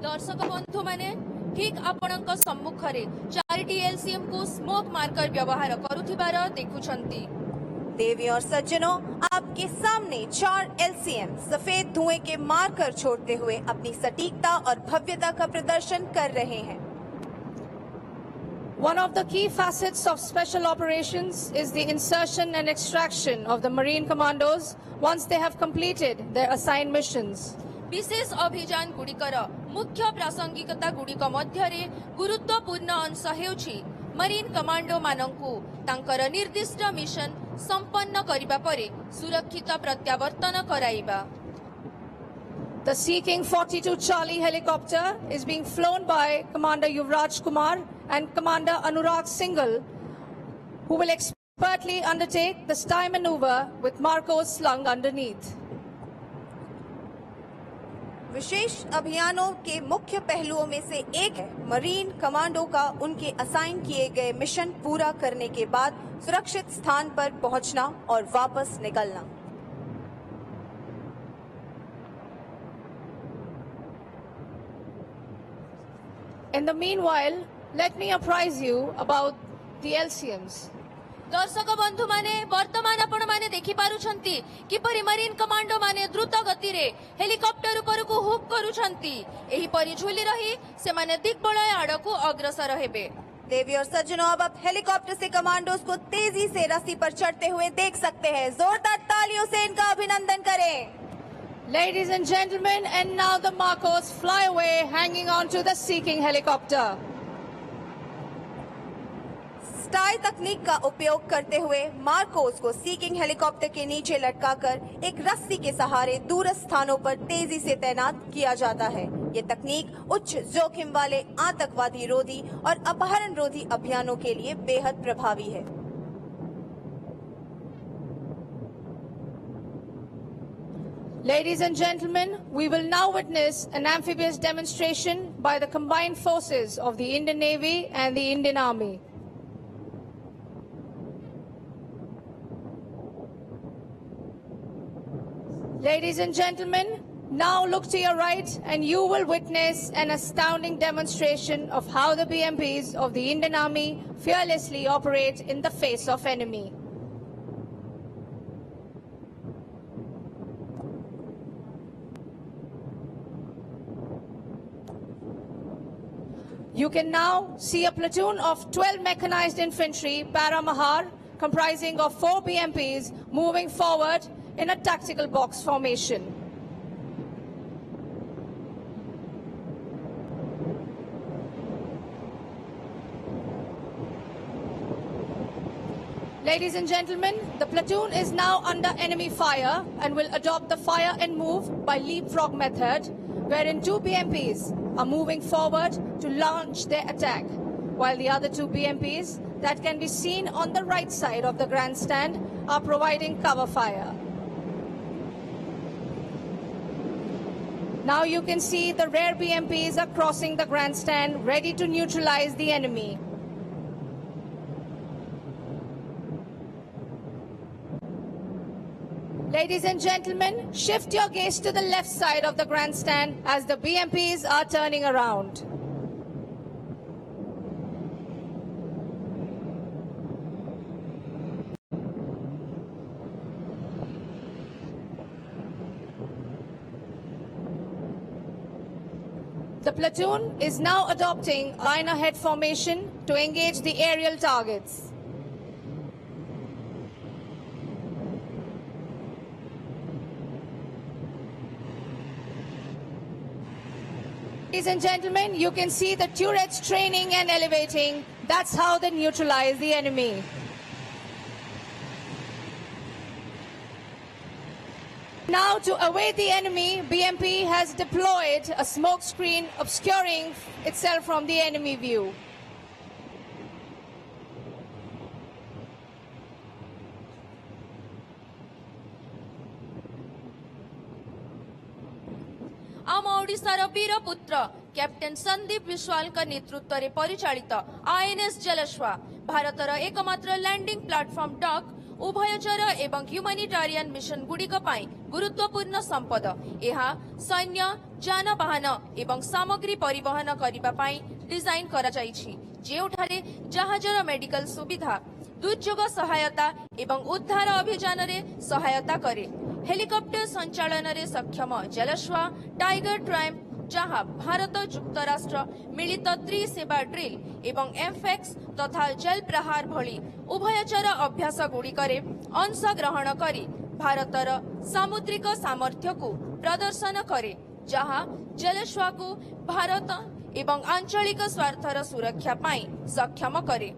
दर्शक बंधु माने ठीक आपणक सम्मुखरे 4टी एलसीएम को स्मोक मार्कर व्यवहार करुथिबार देखुछंती। देवी और सज्जनों, आपके सामने 4 एलसीएम सफेद धुएं के मार्कर छोड़ते हुए अपनी सटीकता और भव्यता का प्रदर्शन कर रहे हैं। One of the key facets of special operations is the insertion and extraction of the Marine Commandos once they have completed their assigned missions. विशेष अभियान गुड़िकर मुख्य प्रासंगिकता गुड़िक मध्यरे गुरुत्वपूर्ण अंश हेउछि मरीन कमांडो मानंकु तांकर निर्दिष्ट मिशन संपन्न करिबा परे सुरक्षित प्रत्यावर्तन कराइबा। The Sea King 42 Charlie helicopter is being flown by Commander Yuvraj Kumar and Commander Anurag Singhal, who will expertly undertake the stye maneuver with Marcos slung underneath. विशेष अभियानों के मुख्य पहलुओं में से एक है मरीन कमांडो का उनके असाइन किए गए मिशन पूरा करने के बाद सुरक्षित स्थान पर पहुंचना और वापस निकलना। In the meanwhile, let me apprise you about the LCMs. दर्शक बंधु माने वर्तमान आपण माने देखि पारुछंती किपरि मरीन कमांडो माने द्रुत गति रे हेलिकॉप्टर ऊपर को हुक करूछंती। एही परि झुली रही से माने दिग्बलय आड़कू अग्रसर हेबे। देवी और सज्जनों, अब आप हेलीकॉप्टर से कमांडोज को तेजी से रस्सी पर चढ़ते हुए देख सकते हैं। जोरदार तालियों से इनका अभिनंदन करें। Ladies and gentlemen, and now the Marcos fly away hanging on to the Sea King helicopter. स्टाई तकनीक का उपयोग करते हुए मार्कोस को सी किंग हेलीकॉप्टर के नीचे लटकाकर एक रस्सी के सहारे दूरस्थ स्थानों पर तेजी से तैनात किया जाता है। ये तकनीक उच्च जोखिम वाले आतंकवादी रोधी और अपहरण रोधी अभियानों के लिए बेहद प्रभावी है। Ladies and gentlemen, we will now witness an amphibious demonstration by the combined forces of the Indian Navy and the Indian Army. Ladies and gentlemen, now look to your right and you will witness an astounding demonstration of how the BMPs of the Indian Army fearlessly operate in the face of enemy. You can now see a platoon of 12 mechanized infantry Paramahar comprising of 4 BMPs moving forward in a tactical box formation. Ladies and gentlemen, the platoon is now under enemy fire and will adopt the fire and move by leapfrog method, wherein 2 BMPs are moving forward to launch their attack, while the other 2 BMPs that can be seen on the right side of the grandstand are providing cover fire. Now you can see the rear BMPs are crossing the grandstand, ready to neutralize the enemy. Ladies and gentlemen, shift your gaze to the left side of the grandstand as the BMPs are turning around. The platoon is now adopting line ahead formation to engage the aerial targets. Ladies and gentlemen, you can see the turrets training and elevating. That's how they neutralize the enemy. Now, to await the enemy, BMP has deployed a smoke screen obscuring itself from the enemy view. आम ओडिशार वीर पुत्र captain Sandeep Vishwal का नेतृत्व में परिचालित INS जलश्वा भारतर एकमात्र landing platform dock उभयचर एवं ह्यूमानिटारियन मिशन गुड़िक गुरुत्वपूर्ण संपद। यह सैन्य ଯାନବାହନ ଏବଂ ସାମଗ୍ରୀ ପରିବହନ କରିବା ପାଇଁ ଡିଜାଇନ୍ କରାଯାଇଛି ଯେଉଁଠାରେ ଜାହାଜର ମେଡିକାଲ ସୁବିଧା ଦୁର୍ଯୋଗ ସହାୟତା ଏବଂ ଉଦ୍ଧାର ଅଭିଯାନରେ ସହାୟତା କରେ ହେଲିକପ୍ଟର ସଞ୍ଚାଳନରେ ସକ୍ଷମ ଜଳଶ୍ୱା ଟାଇଗର ଟ୍ରାଏମ୍ପ ଯାହା ଭାରତ ଯୁକ୍ତରାଷ୍ଟ୍ର ମିଳିତ ତ୍ରିସେବା ଡ୍ରିଲ୍ ଏବଂ ଏମ୍ଫେକ୍ସ ତଥା ଜଲ ପ୍ରହାର ଭଳି ଉଭୟଚର ଅଭ୍ୟାସ ଗୁଡ଼ିକରେ ଅଂଶଗ୍ରହଣ କରି ଭାରତର ସାମୁଦ୍ରିକ ସାମର୍ଥ୍ୟକୁ ପ୍ରଦର୍ଶନ କରେ ଯାହା ଜଳଶ୍ୱାକୁ ଭାରତ ଏବଂ ଆଞ୍ଚଳିକ ସ୍ୱାର୍ଥର ସୁରକ୍ଷା ପାଇଁ ସକ୍ଷମ କରେ